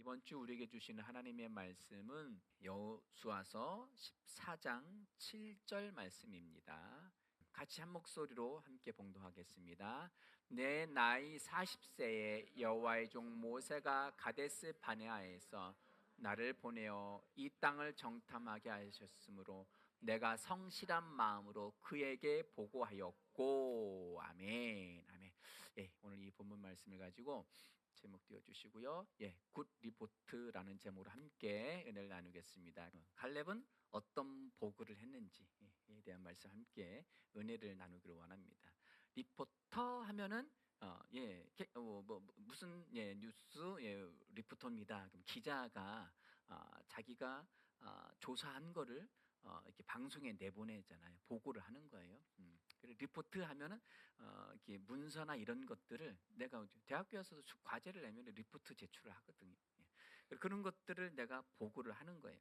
이번 주 우리에게 주시는 하나님의 말씀은 여호수아서 14장 7절 말씀입니다. 같이 한 목소리로 함께 봉독하겠습니다. 내 나이 40세에 여호와의 종 모세가 가데스 바네아에서 나를 보내어 이 땅을 정탐하게 하셨으므로 내가 성실한 마음으로 그에게 보고하였고. 아멘. 아멘. 예, 오늘 이 본문 말씀을 가지고 제목 띄워주시고요. 예, 굿 리포트라는 제목으로 함께 은혜를 나누겠습니다. 갈렙은 어떤 보고를 했는지에 대한 말씀 함께 은혜를 나누기를 원합니다. 리포터 하면은 무슨 뉴스 리포터입니다. 그럼 기자가 자기가 조사한 거를 이렇게 방송에 내보내잖아요. 보고를 하는 거예요. 그리고 리포트 하면은 이렇게 문서나 이런 것들을 내가 대학교에서도 과제를 내면 리포트 제출을 하거든요. 그런 것들을 내가 보고를 하는 거예요.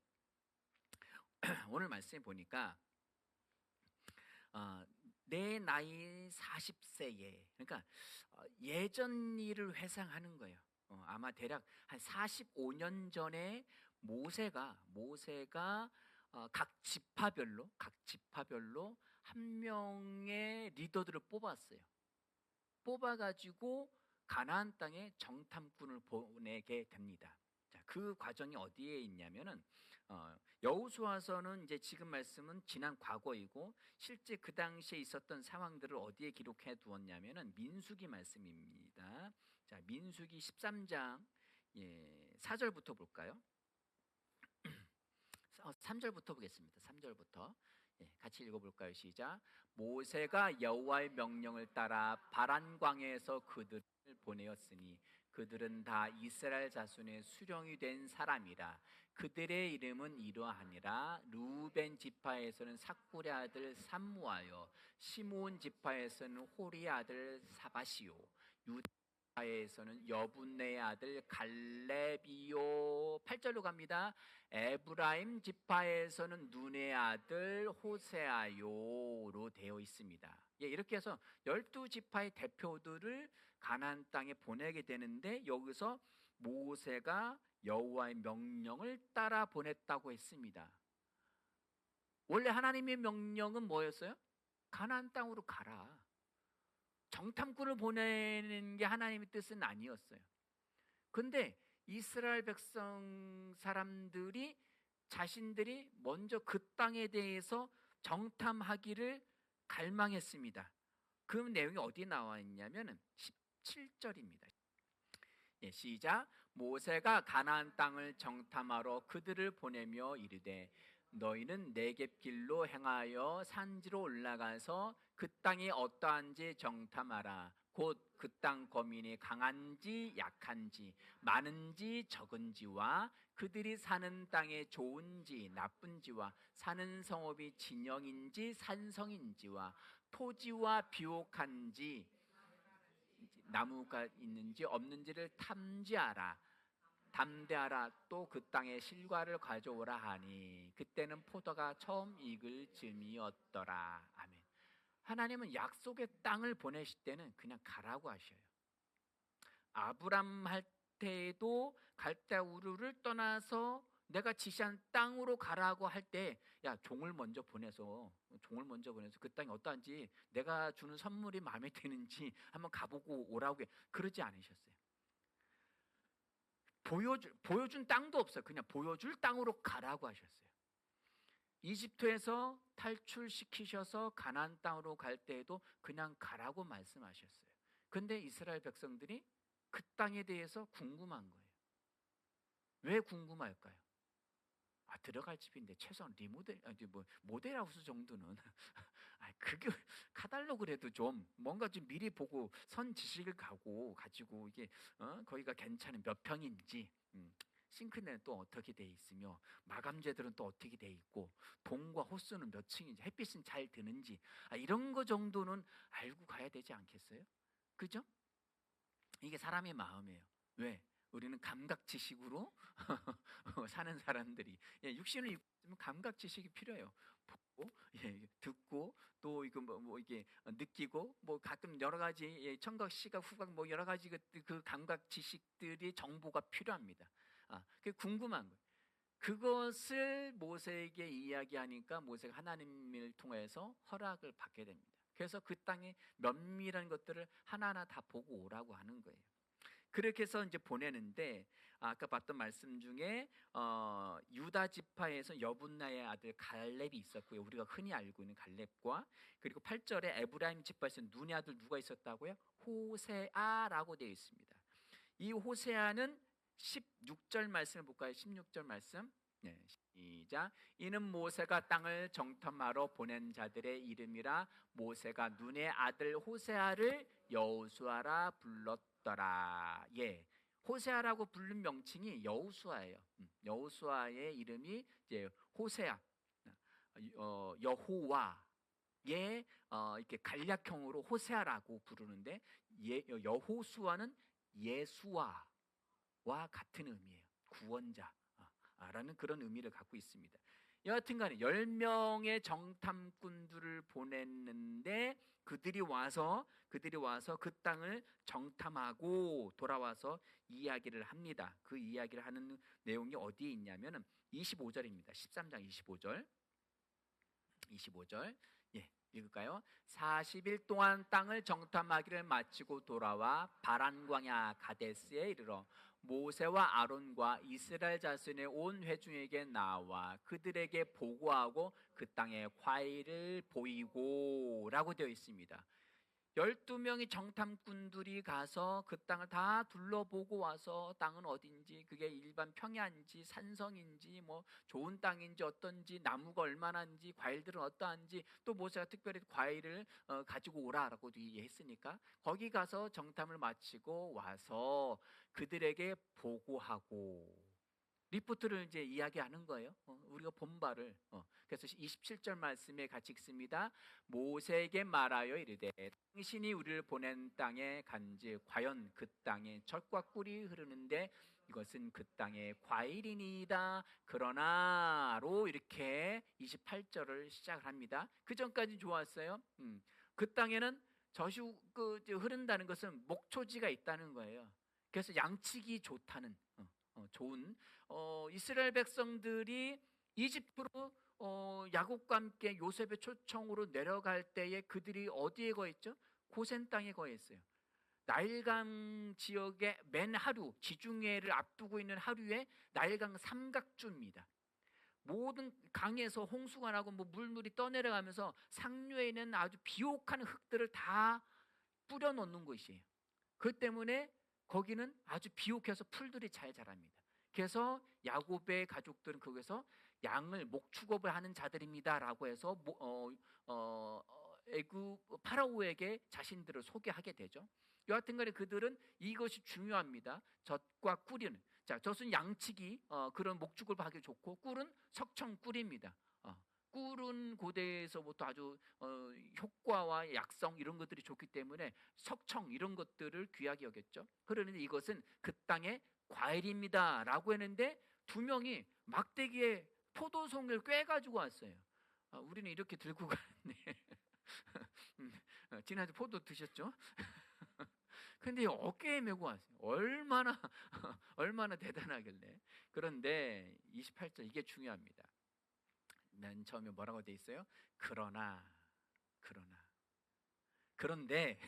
오늘 말씀에 보니까 내 나이 40세에 그러니까 예전 일을 회상하는 거예요. 아마 대략 한 45년 전에 모세가 각 지파별로 한 명의 리더들을 뽑아가지고 가나안 땅에 정탐꾼을 보내게 됩니다. 자, 그 과정이 어디에 있냐면은 여호수아서는 이제 지금 말씀은 지난 과거이고 실제 그 당시에 있었던 상황들을 어디에 기록해 두었냐면은 민수기 말씀입니다. 자, 민수기 13장 4절부터 볼까요? 3절부터 보겠습니다. 3절부터 같이 읽어볼까요? 시작. 모세가 여호와의 명령을 따라 바란 광야에서 그들을 보내었으니 그들은 다 이스라엘 자손의 수령이 된 사람이라. 그들의 이름은 이러하니라. 루벤 지파에서는 삭불의 아들 삼무하여, 시므온 지파에서는 호리의 아들 사바시요, 유다 에서는 여분네의 아들 갈렙이요. 8절로 갑니다. 에브라임 지파에서는 눈의 아들 호세아요로 되어 있습니다. 이렇게 해서 12지파의 대표들을 가나안 땅에 보내게 되는데 여기서 모세가 여호와의 명령을 따라 보냈다고 했습니다. 원래 하나님의 명령은 뭐였어요? 가나안 땅으로 가라. 정탐꾼을 보내는 게 하나님의 뜻은 아니었어요. 근데 이스라엘 백성 사람들이 자신들이 먼저 그 땅에 대해서 정탐하기를 갈망했습니다. 그 내용이 어디 나와 있냐면 17절입니다. 시작. 모세가 가나안 땅을 정탐하러 그들을 보내며 이르되 너희는 네겝 길로 행하여 산지로 올라가서 그 땅이 어떠한지 정탐하라. 곧 그 땅 거민이 강한지 약한지 많은지 적은지와 그들이 사는 땅에 좋은지 나쁜지와 사는 성읍이 진영인지 산성인지와 토지와 비옥한지 나무가 있는지 없는지를 탐지하라. 담대하라. 또 그 땅에 실과를 가져오라 하니 그때는 포도가 처음 익을 즈음이었더라. 아멘. 하나님은 약속의 땅을 보내실 때는 그냥 가라고 하셔요. 아브람 할 때에도 갈대아 우르를 떠나서 내가 지시한 땅으로 가라고 할 때 야 종을 먼저 보내서 그 땅이 어떠한지 내가 주는 선물이 마음에 드는지 한번 가보고 오라고 그러지 않으셨어요. 보여준 땅도 없어요. 그냥 보여줄 땅으로 가라고 하셨어요. 이집트에서 탈출시키셔서 가나안 땅으로 갈 때에도 그냥 가라고 말씀하셨어요. 근데 이스라엘 백성들이 그 땅에 대해서 궁금한 거예요. 왜 궁금할까요? 들어갈 집인데 최소한 모델하우스 정도는 그게 카탈로그라도 좀 뭔가 좀 미리 보고 선 지식을 가지고 이게 거기가 괜찮은 몇 평인지, 싱크대는 또 어떻게 돼 있으며 마감재들은 또 어떻게 돼 있고 동과 호수는 몇 층인지 햇빛은 잘 드는지 이런 거 정도는 알고 가야 되지 않겠어요? 그죠? 이게 사람의 마음이에요. 왜? 우리는 감각 지식으로 사는 사람들이 육신을 입고 있으면 감각 지식이 필요해요. 보고 듣고 또 이거 뭐 이게 느끼고 뭐 가끔 여러 가지 청각, 시각, 후각 뭐 여러 가지 그 감각 지식들이 정보가 필요합니다. 그게 궁금한 거예요. 그것을 모세에게 이야기하니까 모세가 하나님을 통해서 허락을 받게 됩니다. 그래서 그 땅의 면밀한 것들을 하나하나 다 보고 오라고 하는 거예요. 그렇게 해서 이제 보내는데, 아까 봤던 말씀 중에 유다 지파에서 여분나의 아들 갈렙이 있었고요. 우리가 흔히 알고 있는 갈렙과, 그리고 8절에 에브라임 지파에서 눈의 아들 누가 있었다고요? 호세아라고 되어 있습니다. 이 호세아는 16절 말씀을 볼까요? 16절 말씀. 네, 시작. 이는 모세가 땅을 정탐하러 보낸 자들의 이름이라. 모세가 눈의 아들 호세아를 여호수아라 불렀더라. 예, 호세아라고 부른 명칭이 여호수아예요. 여호수아의 이름이 이제 호세아, 여호와의 이렇게 간략형으로 호세아라고 부르는데, 여호수아는 예수와와 같은 의미예요. 구원자 라는 그런 의미를 갖고 있습니다. 여하튼간에 10명의 정탐꾼들을 보냈는데 그들이 와서 그 땅을 정탐하고 돌아와서 이야기를 합니다. 그 이야기를 하는 내용이 어디에 있냐면은 25절입니다. 13장 25절. 예, 읽을까요? 40일 동안 땅을 정탐하기를 마치고 돌아와 바란 광야 가데스에 이르러 모세와 아론과 이스라엘 자손의 온 회중에게 나와 그들에게 보고하고 그 땅의 과일을 보이고 라고 되어 있습니다. 12명의 정탐꾼들이 가서 그 땅을 다 둘러보고 와서 땅은 어딘지, 그게 일반 평야인지 산성인지 뭐 좋은 땅인지 어떤지, 나무가 얼마나인지, 과일들은 어떠한지, 또 모세가 특별히 과일을 가지고 오라라고 얘기했으니까 거기 가서 정탐을 마치고 와서 그들에게 보고하고 리포트를 이제 이야기하는 거예요. 우리가 본 바를. 그래서 27절 말씀에 같이 읽습니다. 모세에게 말하여 이르되 당신이 우리를 보낸 땅에 간즉 과연 그 땅에 젖과 꿀이 흐르는데 이것은 그 땅의 과일이니이다. 그러나로 이렇게 28절을 시작을 합니다. 그 전까지 좋았어요. 그 땅에는 젖이 흐른다는 것은 목초지가 있다는 거예요. 그래서 양치기 좋다는 좋은 이스라엘 백성들이 이집트로 야곱과 함께 요셉의 초청으로 내려갈 때에 그들이 어디에 거했죠? 고센 땅에 거했어요. 나일강 지역의 맨 하류, 지중해를 앞두고 있는 하류에 나일강 삼각주입니다. 모든 강에서 홍수가 나고 뭐 물물이 떠내려가면서 상류에 있는 아주 비옥한 흙들을 다 뿌려 놓는 곳이에요. 그 때문에 거기는 아주 비옥해서 풀들이 잘 자랍니다. 그래서 야곱의 가족들은 거기서 양을 목축업을 하는 자들입니다라고 해서 애굽 파라오에게 자신들을 소개하게 되죠. 여하튼간에 그들은 이것이 중요합니다. 젖과 꿀은, 자, 젖은 양치기 그런 목축을 하기 좋고 꿀은 석청 꿀입니다. 꿀은 고대에서부터 아주 효과와 약성 이런 것들이 좋기 때문에 석청 이런 것들을 귀하게 여겼죠. 그러는데 이것은 그 땅의 과일입니다 라고 했는데 두 명이 막대기에 포도송을 꿰가지고 왔어요. 우리는 이렇게 들고 가는데 지난주 포도 드셨죠? 근데 어깨에 메고 왔어요. 얼마나 대단하길래. 그런데 28절 이게 중요합니다. 맨 처음에 뭐라고 돼 있어요? 그런데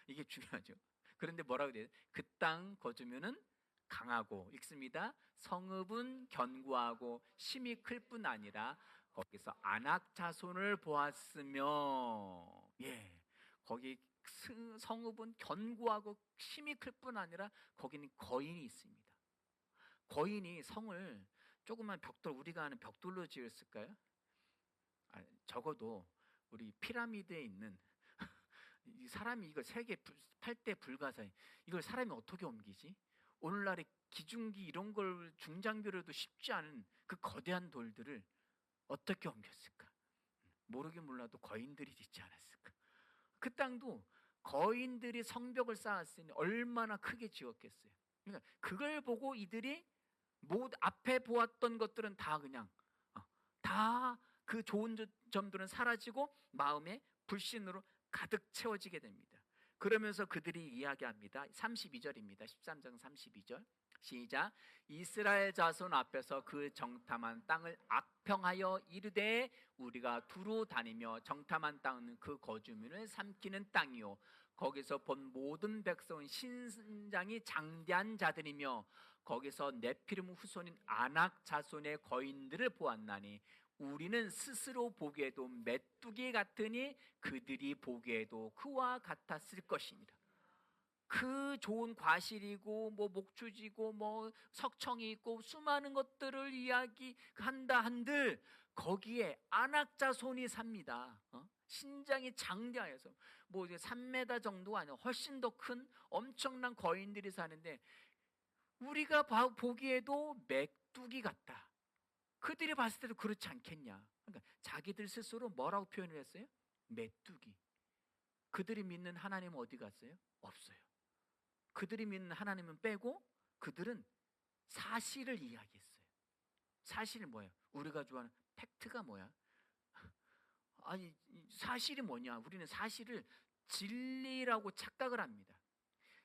이게 중요하죠. 그런데 뭐라고 돼 있어요? 그 땅 거주면은 강하고, 읽습니다. 성읍은 견고하고 심이 클 뿐 아니라 거기서 안악 자손을 보았으며, 예, 거기 성읍은 견고하고 심이 클 뿐 아니라 거기는 거인이 있습니다. 거인이 성을 조그만 벽돌, 우리가 아는 벽돌로 지었을까요? 적어도 우리 피라미드에 있는 이 사람이 이걸 세계 8대 불가사의 이걸 사람이 어떻게 옮기지? 오늘날의 기중기 이런 걸 중장비로도 쉽지 않은 그 거대한 돌들을 어떻게 옮겼을까? 모르긴 몰라도 거인들이 짓지 않았을까? 그 땅도 거인들이 성벽을 쌓았으니 얼마나 크게 지었겠어요. 그러니까 그걸 보고 이들이 앞에 보았던 것들은 다 그냥 다 그 좋은 점들은 사라지고 마음에 불신으로 가득 채워지게 됩니다. 그러면서 그들이 이야기합니다. 32절입니다. 13장 32절 시작. 이스라엘 자손 앞에서 그 정탐한 땅을 악평하여 이르되 우리가 두루 다니며 정탐한 땅은 그 거주민을 삼키는 땅이요 거기서 본 모든 백성은 신장이 장대한 자들이며 거기서 네피림 후손인 아낙 자손의 거인들을 보았나니 우리는 스스로 보기에도 메뚜기 같으니 그들이 보기에도 그와 같았을 것이니라. 그 좋은 과실이고 뭐 목주지고 뭐 석청이 있고 수많은 것들을 이야기한다 한들 거기에 안악자손이 삽니다. 신장이 장대하여서 뭐 이제 3m 정도가 아니라 훨씬 더 큰 엄청난 거인들이 사는데 우리가 보기에도 메뚜기 같다. 그들이 봤을 때도 그렇지 않겠냐. 그러니까 자기들 스스로 뭐라고 표현을 했어요? 메뚜기. 그들이 믿는 하나님은 어디 갔어요? 없어요. 그들이 믿는 하나님은 빼고 그들은 사실을 이야기했어요. 사실이 뭐예요? 우리가 좋아하는 팩트가 뭐야? 아니 사실이 뭐냐? 우리는 사실을 진리라고 착각을 합니다.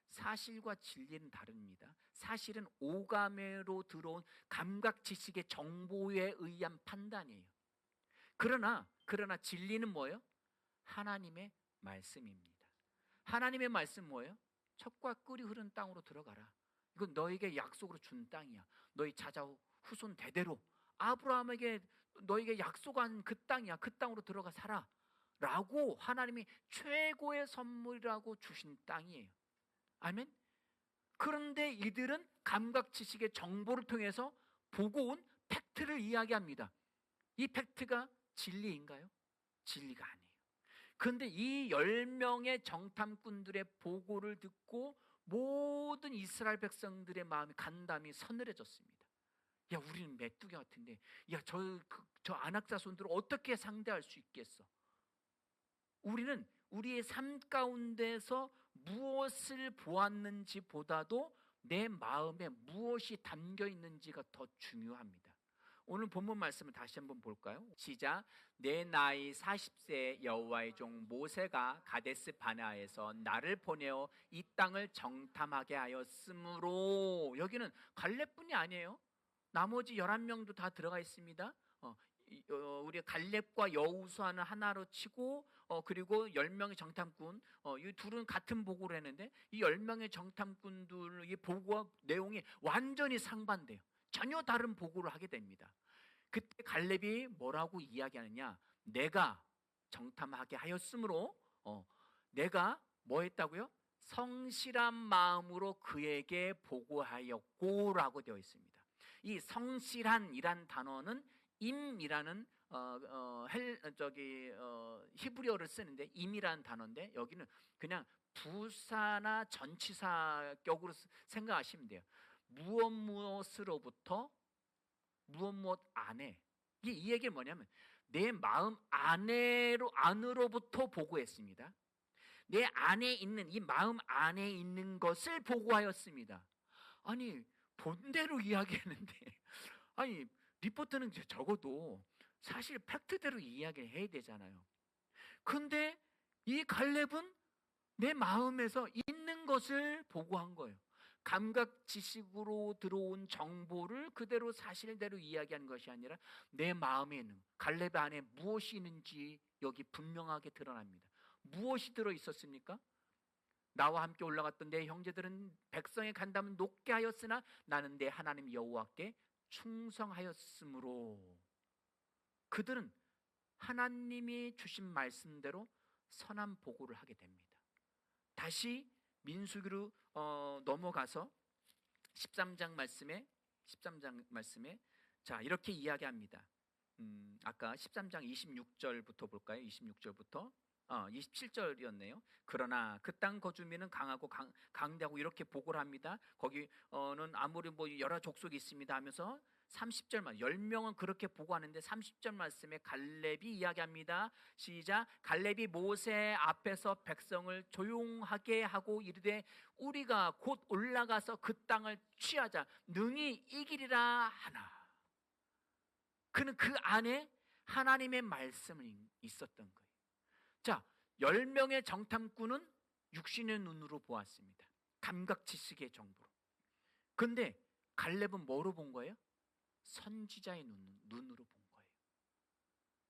사실과 진리는 다릅니다. 사실은 오감으로 들어온 감각 지식의 정보에 의한 판단이에요. 그러나 진리는 뭐예요? 하나님의 말씀입니다. 하나님의 말씀 뭐예요? 첩과 꿀이 흐르는 땅으로 들어가라. 이건 너에게 약속으로 준 땅이야. 너희 자자 후손 대대로 아브라함에게 너에게 약속한 그 땅이야. 그 땅으로 들어가 살아 라고 하나님이 최고의 선물이라고 주신 땅이에요. 아멘. 그런데 이들은 감각 지식의 정보를 통해서 보고 온 팩트를 이야기합니다. 이 팩트가 진리인가요? 진리가 아니에요. 그런데 이 10명의 정탐꾼들의 보고를 듣고 모든 이스라엘 백성들의 마음이 간담이 서늘해졌습니다. 야, 우리는 메뚜기 같은데, 야, 저 안악자손들을 어떻게 상대할 수 있겠어? 우리는 우리의 삶 가운데서 무엇을 보았는지 보다도 내 마음에 무엇이 담겨 있는지가 더 중요합니다. 오늘 본문 말씀을 다시 한번 볼까요? 시작. 내 나이 40세 여호와의 종 모세가 가데스 바네아에서 나를 보내어 이 땅을 정탐하게 하였으므로, 여기는 갈렙뿐이 아니에요. 나머지 11명도 다 들어가 있습니다. 우리 갈렙과 여호수아는 하나로 치고 그리고 10명의 정탐꾼, 이 둘은 같은 보고를 했는데 이 10명의 정탐꾼들의 보고와 내용이 완전히 상반돼요. 전혀 다른 보고를 하게 됩니다. 그때 갈렙이 뭐라고 이야기하느냐? 내가 정탐하게 하였으므로 내가 뭐 했다고요? 성실한 마음으로 그에게 보고하였고 라고 되어 있습니다. 이 성실한이란 단어는 임이라는 히브리어를 쓰는데 임이라는 단어인데 여기는 그냥 부사나 전치사격으로 생각하시면 돼요. 무엇으로부터 무엇 안에. 이 얘기는 뭐냐면 내 마음 안으로부터 보고했습니다. 내 안에 있는 이 마음 안에 있는 것을 보고하였습니다. 아니 본대로 이야기했는데 아니 리포트는 적어도 사실 팩트대로 이야기를 해야 되잖아요. 근데 이 갈렙은 내 마음에서 있는 것을 보고한 거예요. 감각 지식으로 들어온 정보를 그대로 사실대로 이야기한 것이 아니라 내 마음에 있는, 갈렙 안에 무엇이 있는지 여기 분명하게 드러납니다. 무엇이 들어있었습니까? 나와 함께 올라갔던 내 형제들은 백성의 간담을 높게 하였으나 나는 내 하나님 여호와께 충성하였으므로, 그들은 하나님이 주신 말씀대로 선한 보고를 하게 됩니다. 다시 민수기로 넘어가서 13장 말씀에 자 이렇게 이야기합니다. 아까 13장 26절부터 볼까요? 26절부터 27절이었네요. 그러나 그 땅 거주민은 강하고 강대하고 이렇게 보고를 합니다. 거기는 아무리 뭐 여러 족속이 있습니다 하면서 30절만 10명은 그렇게 보고하는데 30절 말씀에 갈렙이 이야기합니다. 시작. 갈렙이 모세 앞에서 백성을 조용하게 하고 이르되 우리가 곧 올라가서 그 땅을 취하자 능히 이기리라 하나. 그는 그 안에 하나님의 말씀이 있었던 거예요. 자, 10명의 정탐꾼은 육신의 눈으로 보았습니다. 감각 지식의 정보로. 그런데 갈렙은 뭐로 본 거예요? 선지자의 눈으로 본 거예요.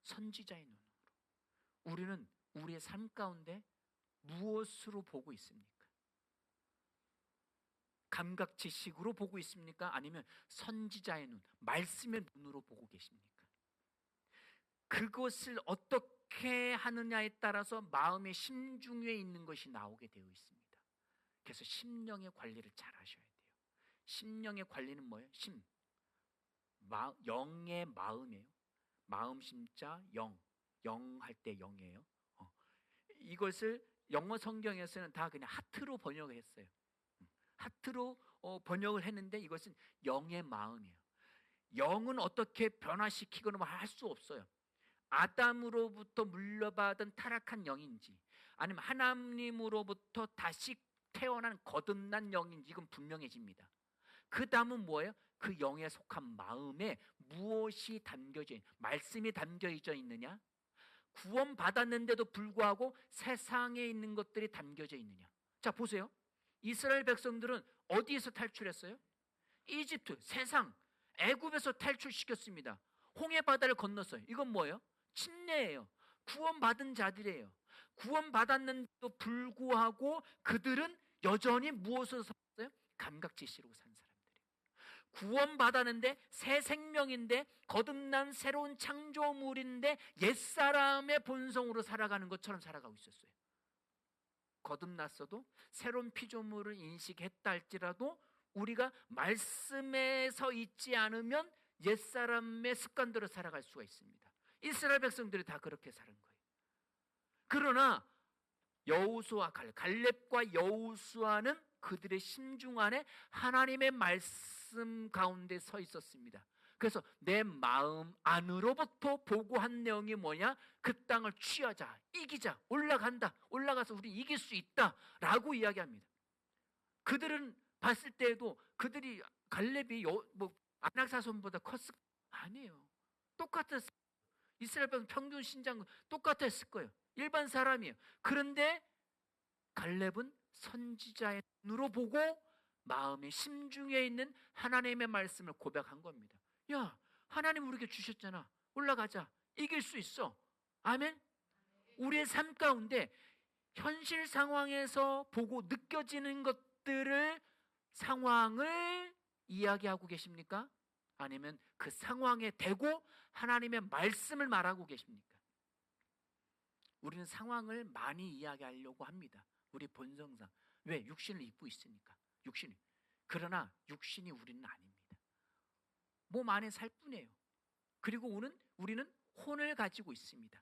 선지자의 눈으로. 우리는 우리의 삶 가운데 무엇으로 보고 있습니까? 감각지식으로 보고 있습니까? 아니면 선지자의 눈, 말씀의 눈으로 보고 계십니까? 그것을 어떻게 하느냐에 따라서 마음의 심중에 있는 것이 나오게 되어 있습니다. 그래서 심령의 관리를 잘 하셔야 돼요. 심령의 관리는 뭐예요? 영의 마음이에요. 마음 심자 영 할 때 영이에요. 이것을 영어 성경에서는 다 그냥 하트로 번역을 했어요. 하트로 번역을 했는데 이것은 영의 마음이에요. 영은 어떻게 변화시키거나 할 수 없어요. 아담으로부터 물려받은 타락한 영인지 아니면 하나님으로부터 다시 태어난 거듭난 영인지 이건 분명해집니다. 그 다음은 뭐예요? 그 영에 속한 마음에 무엇이 담겨져 있느냐, 말씀이 담겨져 있느냐, 구원받았는데도 불구하고 세상에 있는 것들이 담겨져 있느냐. 자 보세요. 이스라엘 백성들은 어디에서 탈출했어요? 이집트, 세상, 애굽에서 탈출시켰습니다. 홍해 바다를 건넜어요. 이건 뭐예요? 침례예요. 구원받은 자들이에요. 구원받았는데도 불구하고 그들은 여전히 무엇으로 살았어요? 감각지시로 산 사람들이에요. 구원받았는데 새 생명인데 거듭난 새로운 창조물인데 옛사람의 본성으로 살아가는 것처럼 살아가고 있었어요. 거듭났어도 새로운 피조물을 인식했다 할지라도 우리가 말씀에서 있지 않으면 옛사람의 습관대로 살아갈 수가 있습니다. 이스라엘 백성들이 다 그렇게 사는 거예요. 그러나 여호수아 갈렙과 여호수아는 그들의 심중 안에 하나님의 말씀 가운데 서 있었습니다. 그래서 내 마음 안으로부터 보고한 내용이 뭐냐? 그 땅을 취하자, 이기자, 올라가서 우리 이길 수 있다라고 이야기합니다. 그들은 봤을 때에도 그들이 갈렙이 안악사손보다 컸을 아니에요. 똑같았어요. 이스라엘 평균 신장 똑같았을 거예요. 일반 사람이에요. 그런데 갈렙은 선지자의 눈으로 보고 마음의 심중에 있는 하나님의 말씀을 고백한 겁니다. 야, 하나님 우리에게 주셨잖아. 올라가자. 이길 수 있어. 아멘. 우리의 삶 가운데 현실 상황에서 보고 느껴지는 것들을 상황을 이야기하고 계십니까? 아니면 그 상황에 대고 하나님의 말씀을 말하고 계십니까? 우리는 상황을 많이 이야기하려고 합니다. 우리 본성상. 왜? 육신을 입고 있으니까. 그러나 육신이 우리는 아닙니다. 몸 안에 살 뿐이에요. 그리고 우리는 혼을 가지고 있습니다.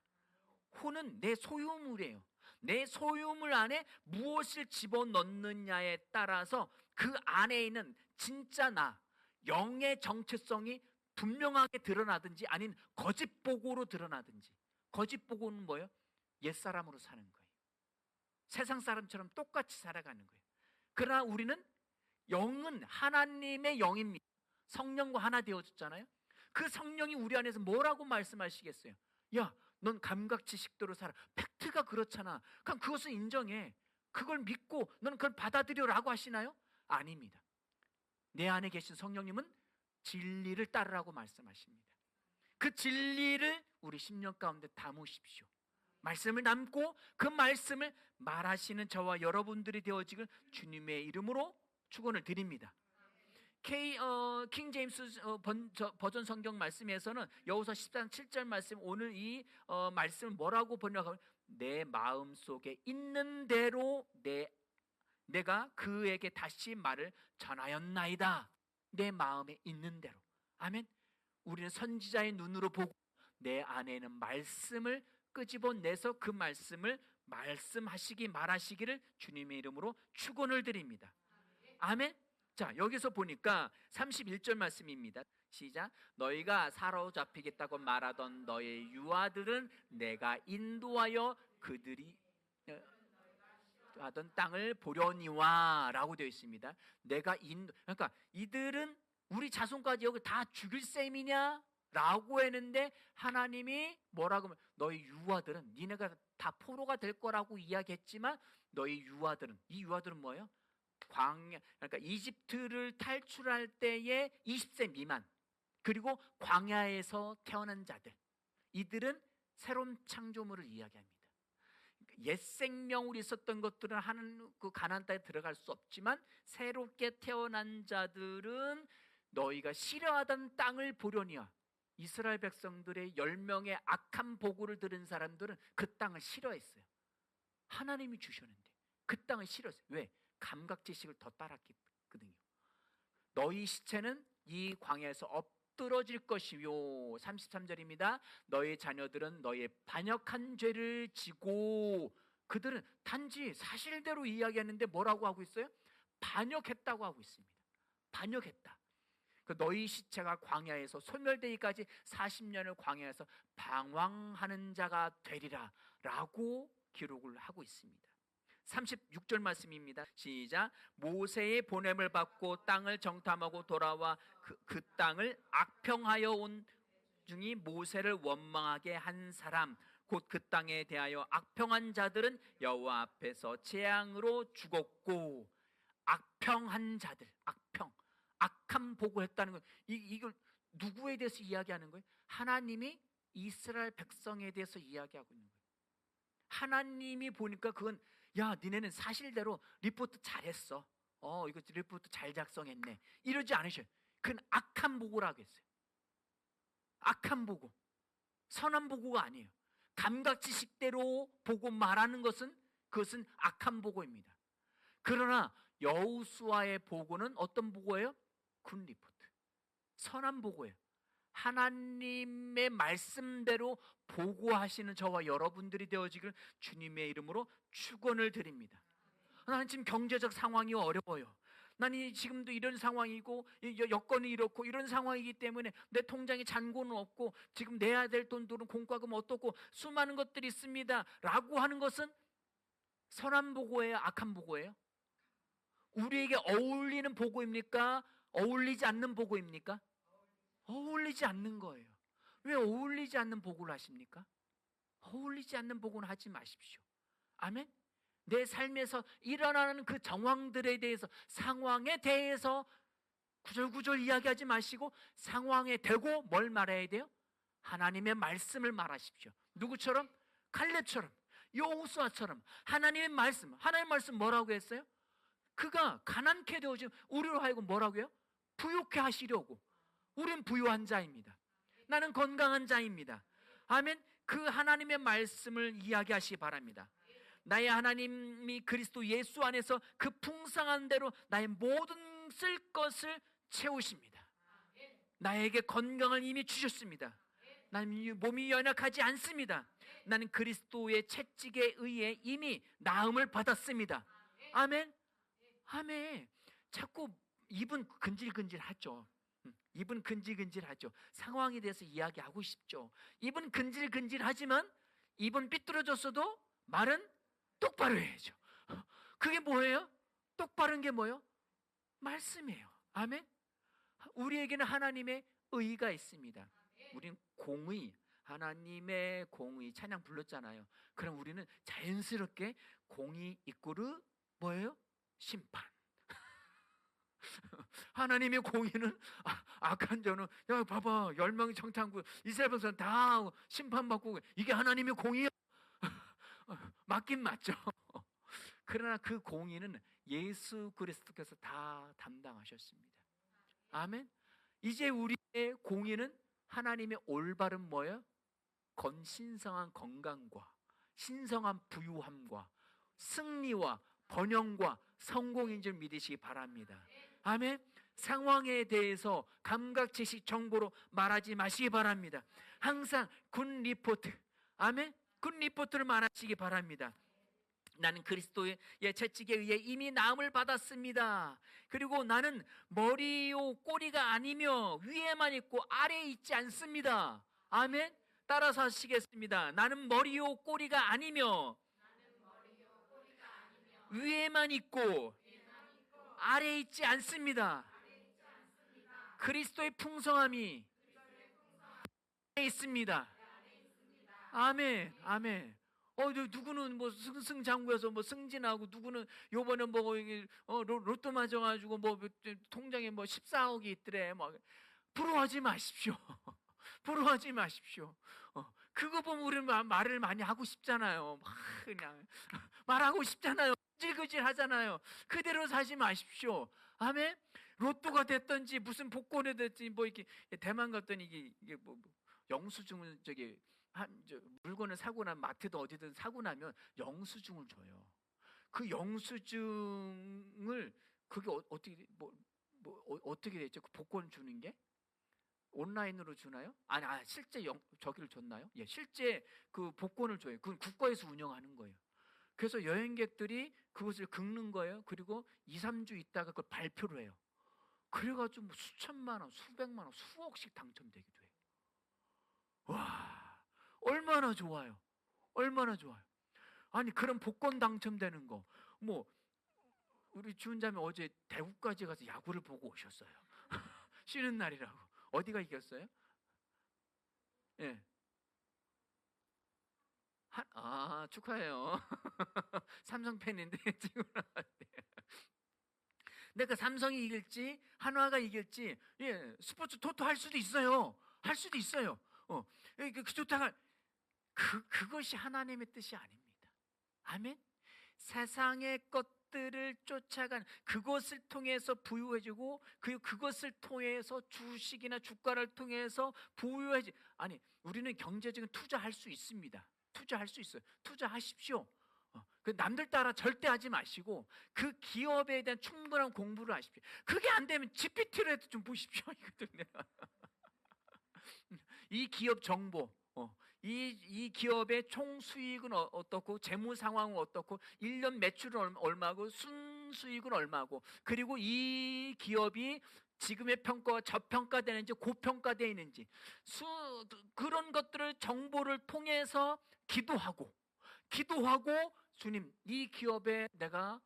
혼은 내 소유물이에요. 내 소유물 안에 무엇을 집어넣느냐에 따라서 그 안에 있는 진짜 나, 영의 정체성이 분명하게 드러나든지 아닌 거짓 보고로 드러나든지. 거짓 보고는 뭐예요? 옛사람으로 사는 거예요. 세상 사람처럼 똑같이 살아가는 거예요. 그러나 우리는 영은 하나님의 영입니다. 성령과 하나 되어졌잖아요. 그 성령이 우리 안에서 뭐라고 말씀하시겠어요? 야, 넌 감각지식대로 살아. 팩트가 그렇잖아. 그럼 그것을 인정해. 그걸 믿고 너는 그걸 받아들여라고 하시나요? 아닙니다. 내 안에 계신 성령님은 진리를 따르라고 말씀하십니다. 그 진리를 우리 심령 가운데 담으십시오. 말씀을 담고 그 말씀을 말하시는 저와 여러분들이 되어지길 주님의 이름으로 축원을 드립니다. 킹 제임스 버전 성경 말씀에서는 여호수아 14장 7절 말씀, 오늘 이 말씀을 뭐라고 번역하면 내 마음 속에 있는 대로 내가 그에게 다시 말을 전하였나이다. 내 마음에 있는 대로. 아멘. 우리는 선지자의 눈으로 보고 내 안에 있는 말씀을 끄집어내서 그 말씀을 말하시기를 주님의 이름으로 축원을 드립니다. 아멘. 자, 여기서 보니까 31절 말씀입니다. 시작. 너희가 사로잡히겠다고 말하던 너의 유아들은 내가 인도하여 그들이 하던 땅을 보려니와 라고 되어 있습니다. 그러니까 이들은 우리 자손까지 여기 다 죽일 셈이냐? 라고 했는데 하나님이 뭐라고 하면 너희 유아들은 니네가 다 포로가 될 거라고 이야기했지만 너희 유아들은, 이 유아들은 뭐예요? 그러니까 이집트를 탈출할 때의 20세 미만, 그리고 광야에서 태어난 자들, 이들은 새로운 창조물을 이야기합니다. 옛 생명으로 있었던 것들은 하는 그 가나안 땅에 들어갈 수 없지만, 새롭게 태어난 자들은 너희가 싫어하던 땅을 보려니와. 이스라엘 백성들의 10명의 악한 보고를 들은 사람들은 그 땅을 싫어했어요. 하나님이 주셨는데 그 땅을 싫어했어요. 왜? 감각지식을 더 따랐거든요. 너희 시체는 이 광야에서 엎드러질 것이요. 33절입니다. 너희 자녀들은 너희의 반역한 죄를 지고. 그들은 단지 사실대로 이야기하는데 뭐라고 하고 있어요? 반역했다고 하고 있습니다. 반역했다. 그 너희 시체가 광야에서 소멸되기까지 40년을 광야에서 방황하는 자가 되리라 라고 기록을 하고 있습니다. 36절 말씀입니다. 시작. 모세의 보냄을 받고 땅을 정탐하고 돌아와 그 땅을 악평하여 온 중이 모세를 원망하게 한 사람, 곧 그 땅에 대하여 악평한 자들은 여호와 앞에서 재앙으로 죽었고. 악평한 자들, 악한 보고를 했다는 거, 이걸 누구에 대해서 이야기하는 거예요? 하나님이 이스라엘 백성에 대해서 이야기하고 있는 거예요. 하나님이 보니까 그건, 야, 니네는 사실대로 리포트 잘했어. 이거 리포트 잘 작성했네. 이러지 않으셔요. 그건 악한 보고라고 했어요. 악한 보고. 선한 보고가 아니에요. 감각지식대로 보고 말하는 것은, 그것은 악한 보고입니다. 그러나 여호수아의 보고는 어떤 보고예요? 굿 리포트. 선한 보고예요. 하나님의 말씀대로 보고하시는 저와 여러분들이 되어지길 주님의 이름으로 축원을 드립니다. 나는 지금 경제적 상황이 어려워요. 나는 지금도 이런 상황이고 여건이 이렇고 이런 상황이기 때문에 내 통장에 잔고는 없고 지금 내야 될 돈들은 공과금 어떻고 수많은 것들이 있습니다 라고 하는 것은 선한 보고예요? 악한 보고예요? 우리에게 어울리는 보고입니까? 어울리지 않는 보고입니까? 어울리지 않는 거예요. 왜 어울리지 않는 보고를 하십니까? 어울리지 않는 보고는 하지 마십시오. 아멘? 내 삶에서 일어나는 그 정황들에 대해서, 상황에 대해서 구절구절 이야기하지 마시고 상황에 대고 뭘 말해야 돼요? 하나님의 말씀을 말하십시오. 누구처럼? 갈렙처럼, 여호수아처럼. 하나님의 말씀 뭐라고 했어요? 그가 가난케 되어지면 우리로 하여금 뭐라고 해요? 부유케 하시려고. 우린 부유한 자입니다. 나는 건강한 자입니다. 아멘. 그 하나님의 말씀을 이야기하시기 바랍니다. 나의 하나님이 그리스도 예수 안에서 그 풍성한 대로 나의 모든 쓸 것을 채우십니다. 나에게 건강을 이미 주셨습니다. 나는 몸이 연약하지 않습니다. 나는 그리스도의 채찍에 의해 이미 나음을 받았습니다. 아멘. 아멘. 자꾸 입은 근질근질하죠. 입은 근질근질하죠. 상황에 대해서 이야기하고 싶죠. 입은 근질근질하지만 입은 삐뚤어졌어도 말은 똑바로 해야죠. 그게 뭐예요? 똑바른 게 뭐예요? 말씀이에요. 아멘. 우리에게는 하나님의 의가 있습니다. 우리는 공의, 하나님의 공의 찬양 불렀잖아요. 그럼 우리는 자연스럽게 공의 이꼬르 뭐예요? 심판. 하나님의 공의는 악한 자는, 야 봐봐, 10명의 정탐구 이스라엘 백성 다 심판받고, 이게 하나님의 공의요? 맞긴 맞죠. 그러나 그 공의는 예수 그리스도께서 다 담당하셨습니다. 아멘. 이제 우리의 공의는 하나님의 올바른 뭐예요? 신성한 건강과 신성한 부유함과 승리와 번영과 성공인 줄 믿으시기 바랍니다. 아멘. 상황에 대해서 감각지식 정보로 말하지 마시기 바랍니다. 항상 굿 리포트, 아멘, 굿 리포트를 말하시기 바랍니다. 나는 그리스도의 채찍에 의해 이미 나음을 받았습니다. 그리고 나는 머리요 꼬리가 아니며 위에만 있고 아래에 있지 않습니다. 아멘. 따라서 하시겠습니다. 나는 머리요 꼬리가 아니며 위에만 있고 아래에 있지 않습니다. 그리스도의 풍성함이 있습니다. 아멘. 아멘. 누구는 뭐 승승장구해서 뭐 승진하고, 누구는 요번에 뭐 로또 맞아가지고 뭐 통장에 뭐 14억이 있더래. 뭐 부러워하지 마십시오. 부러워하지 마십시오. 그거 보면 우리는 말을 많이 하고 싶잖아요. 막 그냥 말하고 싶잖아요. 질그질 하잖아요. 그대로 사지 마십시오. 아멘. 로또가 됐든지 무슨 복권이 됐든지 뭐 이렇게 대만 갔더니 이게 뭐 영수증을 물건을 사고 나면, 마트도 어디든 사고 나면 영수증을 줘요. 그 영수증을 그게 어떻게 됐죠? 그 복권 주는 게 온라인으로 주나요? 아니, 실제 저기를 줬나요? 예, 실제 그 복권을 줘요. 그건 국가에서 운영하는 거예요. 그래서 여행객들이 그것을 긁는 거예요. 그리고 2, 3주 있다가 그걸 발표를 해요. 그래가지고 뭐 수천만 원, 수백만 원, 수억씩 당첨되기도 해요. 와, 얼마나 좋아요. 얼마나 좋아요. 아니, 그런 복권 당첨되는 거, 뭐 우리 주은자매 어제 대구까지 가서 야구를 보고 오셨어요. 쉬는 날이라고. 어디가 이겼어요? 예. 축하해요. 삼성 팬인데 지금 내가 삼성이 이길지 한화가 이길지, 예, 스포츠 토토 할 수도 있어요. 할 수도 있어요. 좋다가 그것이 하나님의 뜻이 아닙니다. 아멘. 세상의 것들을 쫓아간, 그것을 통해서 부유해지고, 그것을 통해서 주식이나 주가를 통해서 부유해지. 아니, 우리는 경제적인 투자할 수 있습니다. 투자할 수 있어요. 투자하십시오. 그 남들 따라 절대 하지 마시고 그 기업에 대한 충분한 공부를 하십시오. 그게 안 되면 GPT로 좀 보십시오. 이 기업 정보, 이 기업의 총 수익은 어떻고, 재무 상황은 어떻고, 1년 매출은 얼마고, 순수익은 얼마고, 그리고 이 기업이 지금의 평가와 저평가되는지 고평가되어 있는지, 그런 것들을 정보를 통해서 기도하고, 주님, 이 기업에 내가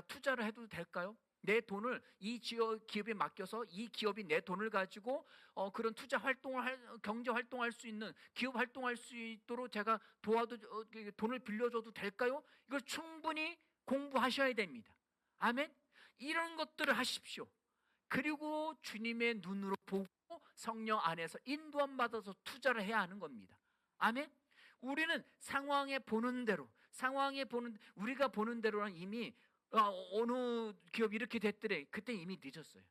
투자를 해도 될까요? 내 돈을 이 기업에 맡겨서 이 기업이 내 돈을 가지고 그런 투자 활동을 경제 활동할 수 있는, 기업 활동할 수 있도록 제가 돈을 빌려줘도 될까요? 이걸 충분히 공부하셔야 됩니다. 아멘. 이런 것들을 하십시오. 그리고 주님의 눈으로 보고 성령 안에서 인도함 받아서 투자를 해야 하는 겁니다. 아멘. 우리는 우리가 보는 대로는 이미 어느 기업 이렇게 됐더래. 그때 이미 늦었어요.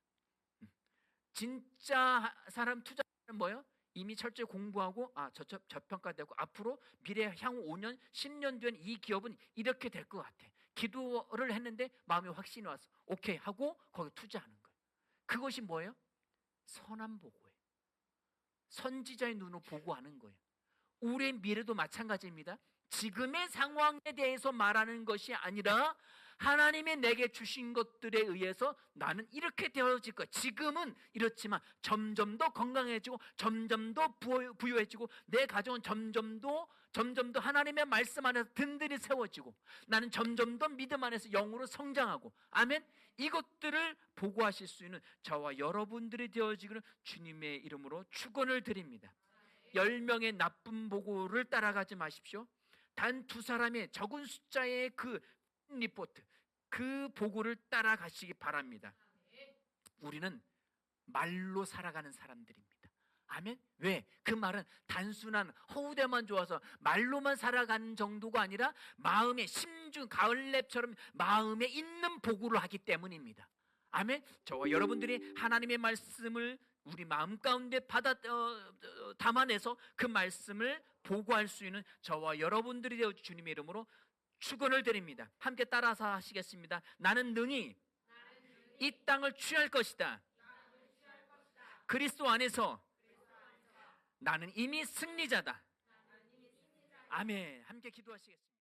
진짜 사람 투자는 뭐예요? 이미 철저히 공부하고 저평가되고 앞으로 미래 향후 5년, 10년 뒤엔 이 기업은 이렇게 될 것 같아. 기도를 했는데 마음에 확신이 왔어. 오케이 하고 거기 투자하는 거예요. 그것이 뭐예요? 선한 보고예요. 선지자의 눈으로 보고하는 거예요. 우리의 미래도 마찬가지입니다. 지금의 상황에 대해서 말하는 것이 아니라 하나님의 내게 주신 것들에 의해서 나는 이렇게 되어질 거야. 지금은 이렇지만 점점 더 건강해지고 점점 더 부유해지고 내 가정은 점점 더 하나님의 말씀 안에서 든든히 세워지고 나는 점점 더 믿음 안에서 영으로 성장하고, 아멘. 이것들을 보고하실 수 있는 저와 여러분들이 되어지기를 주님의 이름으로 축원을 드립니다. 10명의 나쁜 보고를 따라가지 마십시오. 단 2사람의 적은 숫자의 그 리포트, 그 보고를 따라가시기 바랍니다. 우리는 말로 살아가는 사람들입니다. 아멘. 왜? 그 말은 단순한 허우대만 좋아서 말로만 살아가는 정도가 아니라 마음에 심중, 가을랩처럼 마음에 있는 보고를 하기 때문입니다. 아멘. 저와 여러분들이 하나님의 말씀을 우리 마음 가운데 담아내서 그 말씀을 보고할 수 있는 저와 여러분들이 되어 주님의 이름으로 축원을 드립니다. 함께 따라서 하시겠습니다. 나는 능히 이 땅을 취할 것이다. 그리스도 안에서 나는 이미 승리자다. 아멘. 함께 기도하시겠습니다.